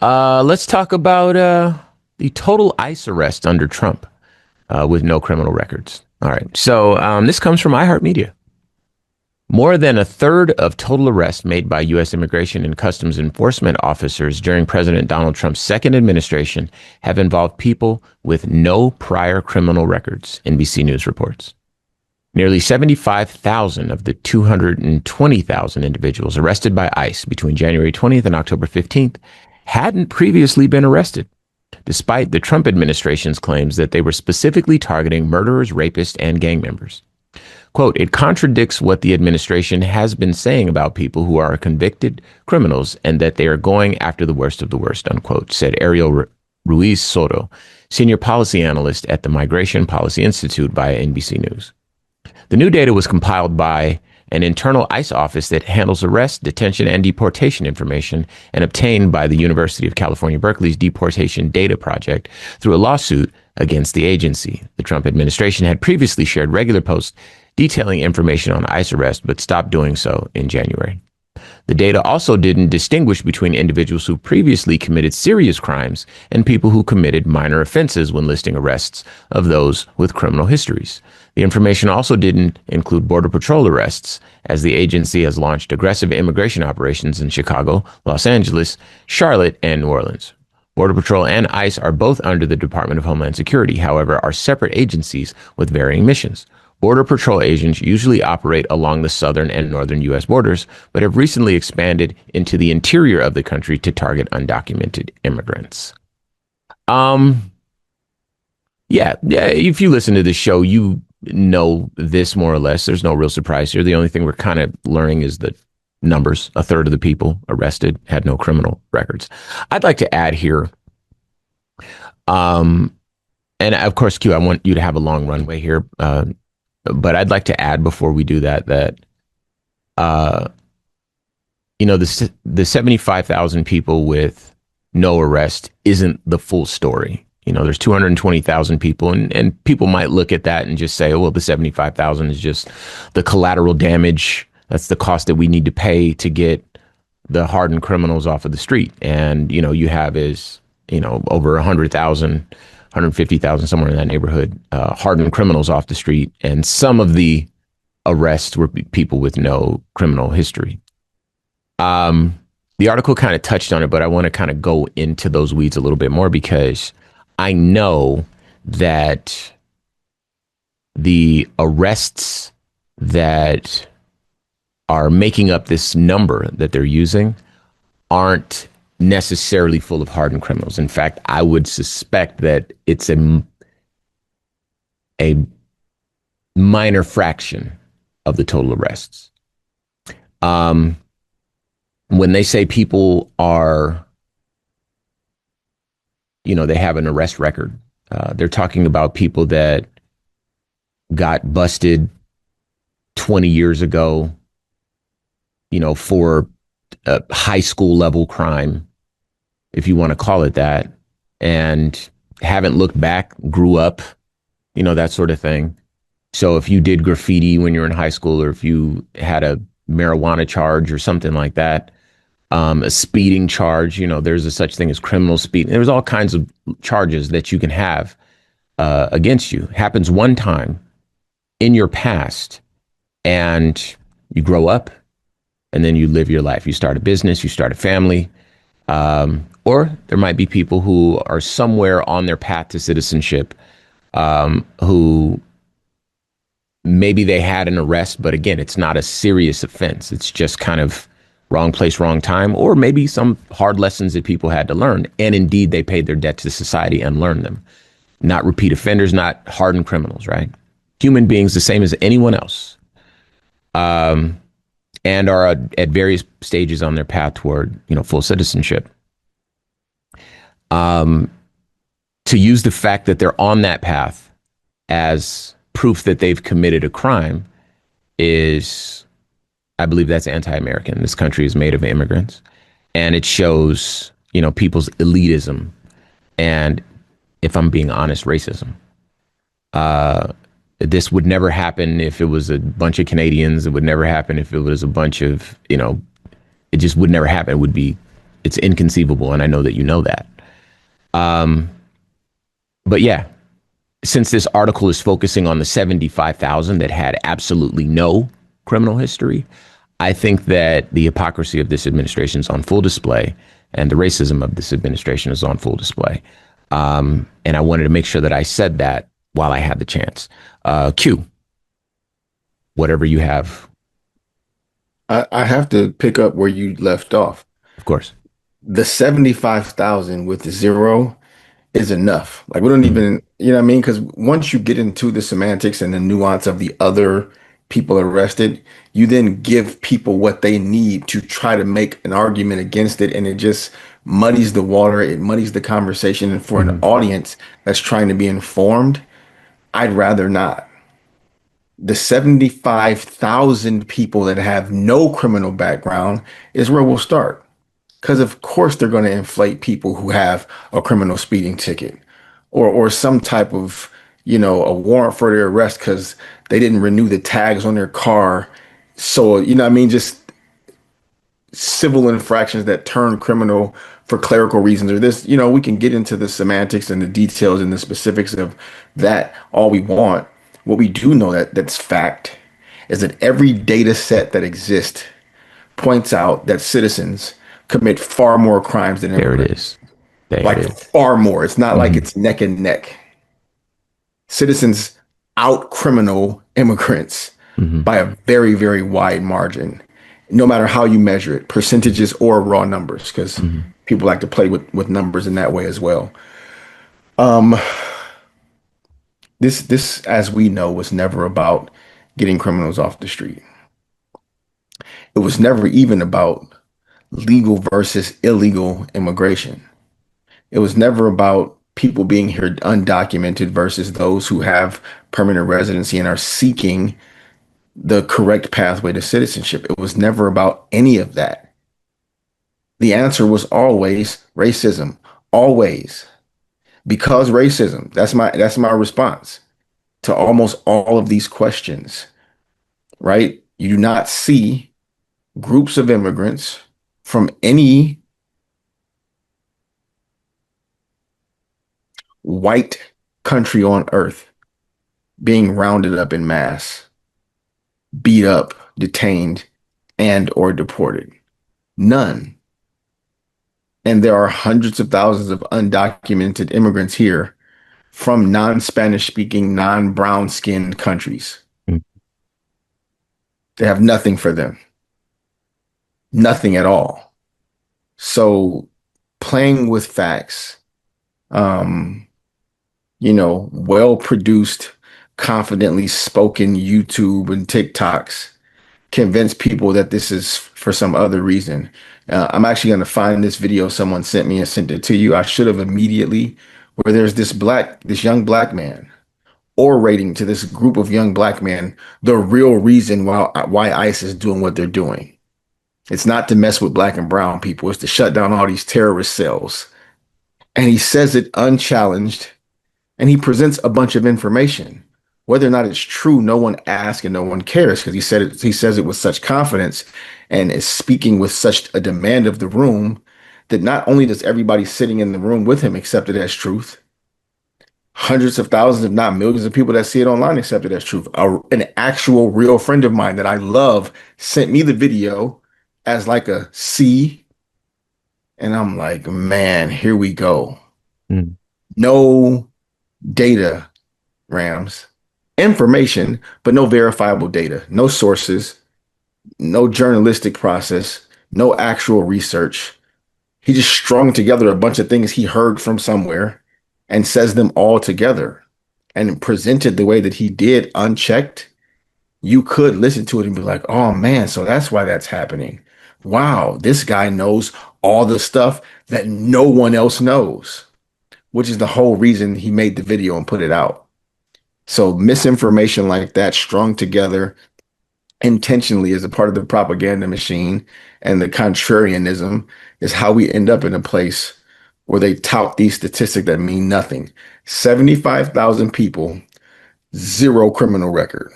Let's talk about the total ICE arrest under Trump with no criminal records. All right. So this comes from iHeartMedia. More than a third of total arrests made by U.S. Immigration and Customs Enforcement officers during President Donald Trump's second administration have involved people with no prior criminal records, NBC News reports. Nearly 75,000 of the 220,000 individuals arrested by ICE between January 20th and October 15th hadn't previously been arrested, despite the Trump administration's claims that they were specifically targeting murderers, rapists, and gang members. Quote, it contradicts what the administration has been saying about people who are convicted criminals and that they are going after the worst of the worst, unquote, said Ariel Ruiz Soto, senior policy analyst at the Migration Policy Institute via NBC News. The new data was compiled by an internal ICE office that handles arrest, detention, and deportation information and obtained by the University of California, Berkeley's Deportation Data Project through a lawsuit against the agency. The Trump administration had previously shared regular posts detailing information on ICE arrest, but stopped doing so in January. The data also didn't distinguish between individuals who previously committed serious crimes and people who committed minor offenses when listing arrests of those with criminal histories. The information also didn't include Border Patrol arrests, as the agency has launched aggressive immigration operations in Chicago, Los Angeles, Charlotte, and New Orleans. Border Patrol and ICE are both under the Department of Homeland Security, however, are separate agencies with varying missions. Border Patrol agents usually operate along the southern and northern U.S. borders, but have recently expanded into the interior of the country to target undocumented immigrants. Yeah. If you listen to this show, you know this more or less. There's no real surprise here. The only thing we're kind of learning is the numbers. A third of the people arrested had no criminal records. I'd like to add here, and of course, Q, I want you to have a long runway here. But I'd like to add before we do that, the 75,000 people with no arrest isn't the full story. There's 220,000 people, and people might look at that and just say, oh, well, the 75,000 is just the collateral damage. That's the cost that we need to pay to get the hardened criminals off of the street. And, you have over 100,000 150,000, somewhere in that neighborhood, hardened criminals off the street. And some of the arrests were people with no criminal history. The article kind of touched on it, but I want to kind of go into those weeds a little bit more, because I know that the arrests that are making up this number that they're using aren't necessarily full of hardened criminals. In fact, I would suspect that it's a minor fraction of the total arrests. When they say people are, they have an arrest record, they're talking about people that got busted 20 years ago, for a high school level crime, if you want to call it that, and haven't looked back, grew up, that sort of thing. So if you did graffiti when you were in high school, or if you had a marijuana charge or something like that, a speeding charge, there's a such thing as criminal speeding. There's all kinds of charges that you can have against you. Happens one time in your past, and you grow up, and then you live your life. You start a business, you start a family, or there might be people who are somewhere on their path to citizenship, who maybe they had an arrest, but again, it's not a serious offense. It's just kind of wrong place, wrong time, or maybe some hard lessons that people had to learn. And indeed, they paid their debt to society and learned them. Not repeat offenders, not hardened criminals, right? Human beings, the same as anyone else. And are at various stages on their path toward, full citizenship. To use the fact that they're on that path as proof that they've committed a crime is, I believe that's anti-American. This country is made of immigrants, and it shows, people's elitism, and, if I'm being honest, racism. This would never happen if it was a bunch of Canadians. It would never happen if it was a bunch of, it just would never happen. It would be, It's inconceivable, and I know that you know that. Um, but yeah, since this article is focusing on the 75,000 that had absolutely no criminal history, I think that the hypocrisy of this administration is on full display, and the racism of this administration is on full display. And I wanted to make sure that I said that while I had the chance. Q, whatever you have, I have to pick up where you left off. of course. The 75,000 with the zero is enough. Like we don't Mm-hmm. even, you know what I mean? Because once you get into the semantics and the nuance of the other people arrested, you then give people what they need to try to make an argument against it, and it just muddies the water, it muddies the conversation. And for an Mm-hmm. audience that's trying to be informed, I'd rather not. The 75,000 people that have no criminal background is where we'll start. Because of course they're going to inflate people who have a criminal speeding ticket or some type of, a warrant for their arrest because they didn't renew the tags on their car. So, you know what I mean? Just civil infractions that turn criminal for clerical reasons or this, we can get into the semantics and the details and the specifics of that all we want. What we do know that's fact is that every data set that exists points out that citizens commit far more crimes than There it immigrants. is. There it Like is. far more. It's not like Mm-hmm. it's neck and neck. Citizens out criminal immigrants Mm-hmm. by a very, very wide margin, no matter how you measure it, percentages or raw numbers, because Mm-hmm. people like to play with numbers in that way as well. Um, this, as we know, was never about getting criminals off the street. It was never even about legal versus illegal immigration. It was never about people being here undocumented versus those who have permanent residency and are seeking the correct pathway to citizenship. It was never about any of that. The answer was always racism, always. Because racism. That's my response to almost all of these questions, right? You do not see groups of immigrants from any white country on earth being rounded up in mass, beat up, detained, and or deported. None. And there are hundreds of thousands of undocumented immigrants here from non-Spanish speaking, non-brown skinned countries. They have nothing for them. Nothing at all. So playing with facts, um, well produced, confidently spoken YouTube and TikToks convince people that this is for some other reason. I'm actually going to find this video someone sent me and sent it to you. I should have immediately, where there's this young black man orating to this group of young black men, the real reason why ICE is doing what they're doing. It's not to mess with black and brown people. It's to shut down all these terrorist cells. And he says it unchallenged, and he presents a bunch of information. Whether or not it's true, no one asks and no one cares because he says it with such confidence and is speaking with such a demand of the room that not only does everybody sitting in the room with him accept it as truth, hundreds of thousands, if not millions of people that see it online accept it as truth. An actual real friend of mine that I love sent me the video as like a C, and I'm like, man, here we go. Mm-hmm. No data, Rams. Information, but no verifiable data, no sources, no journalistic process, no actual research. He just strung together a bunch of things he heard from somewhere and says them all together and presented the way that he did unchecked. You could listen to it and be like, oh man, so that's why that's happening. Wow, this guy knows all the stuff that no one else knows, which is the whole reason he made the video and put it out. So misinformation like that strung together intentionally as a part of the propaganda machine and the contrarianism is how we end up in a place where they tout these statistics that mean nothing. 75,000 people, zero criminal record.